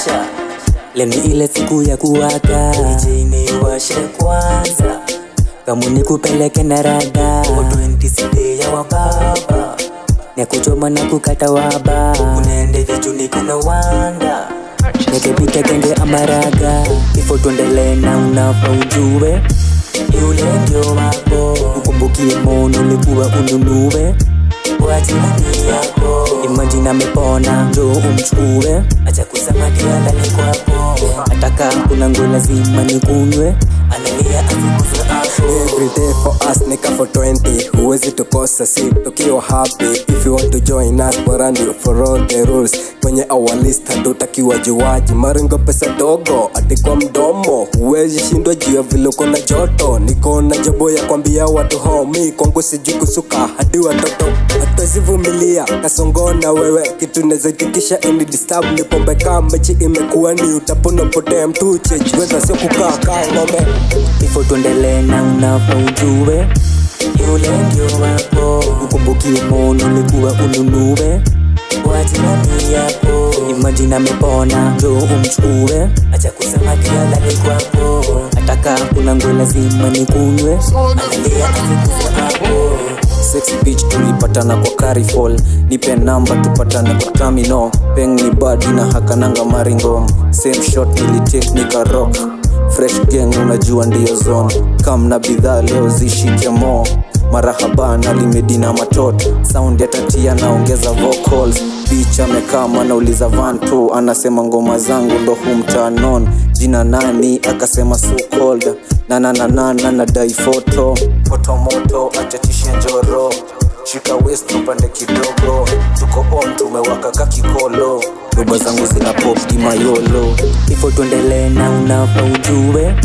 washa. Leo ni ile siku ya kuwaka, jini washe kwanza. Kama nikupeleke na rada, 20 CD ya wababa. Nikuchoma na kukata waba, unaende vitu nikuna wanda. Nikipita kenge amaraga, ifo tuendele na unafaa ujue. Yule ndio wako, ukumbukie mono likuwa ununue. Wajirani yako, imagine amepona, njoo umchukue. Acha kusema ndani kwako, ataka kuna nguo lazima nikunywe. Analia azikuzo afro. Every day for us nika for 20. Huwezi tukosa si tukiwa happy. If you want to join us barani follow the rules. Kwenye our list hatutakiwa juaji. Maringo pesa dogo ati kwa mdomo. Huwezi shindwa juu ya vile uko na joto. Niko na jobo ya kwambia watu homie. Kwangu sijui kusuka hadi watoto. Hatuwezi vumilia kasongona wewe. Kitu neza itikisha any disturb. Ni pombe kama mechi imekuwa ni utapona potea mtu cheji. Weza sio kukaa kaa ngome. Ifo tuendele na unafaa ujue. Yule ndio wako, ukumbukie mono likuwa ununue. Wajirani yako, imagine amepona, njoo umchukue. Acha kusema ndani kwako, ataka kuna nguo lazima nikunywe. Analia azikuzo hapo. Sexy bitch tulipatana kwa Carifol. Nipe namba tupatane kwa terminal. Peng ni badi na hakananga maringo. Same shot nilitake nika rock. Fresh gang unajua ndiyo zone. Kam na bidhaa leo zishike mo. Marahaba na limedina matot. Sound ya tatia naongeza vocals. Bitch amekama nauliza van pro. Anasema ngoma zangu ndo humtanon. Jina nani akasema so cold. Na dai photo. Poto moto achatishe njoro. Shika waist upande kidogo. Tuko on tumewaka kakikolo. Doba zangu zina pop di mayolo. Ifo tuendele na unafaa ujue.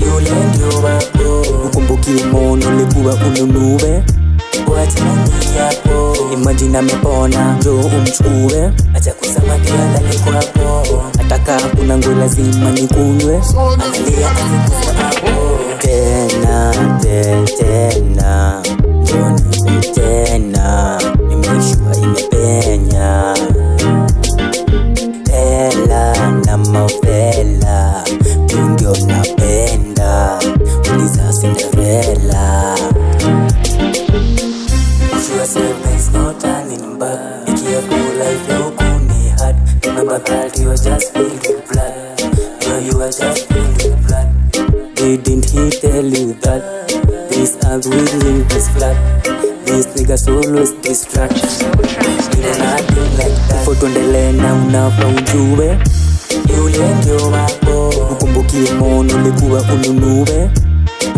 Yule ndio wako, ukumbukie mono likuwa ununue. Wajirani yako, imagine amepona, njoo umchukue. Acha kusema ndani kwako, ataka kuna nguo lazima nikunywe. Analia azikuzo hapo. Tena, tena, njoni tena. Nimeshua imepenya. Ela na mavela, tundio napenda. Uliza Cinderella. If you are safe, there is no turning back. Be careful, life you kuni hard. Remember that you are just filled with blood. You are just filled with blood. Didn't he tell you that this earth will leave this flat? These niggas always distract. You know nothing like that. Ifo tuendele na unafaa ujue. Yule ndio wako, ukumbukie mono likuwa ununue.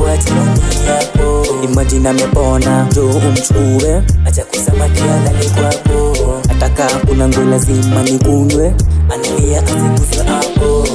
Wajirani yako, imagine amepona, njoo umchukue. Acha kusema ndani kwako, ataka kuna nguo lazima nikunywe. Analia azikuzo hapo.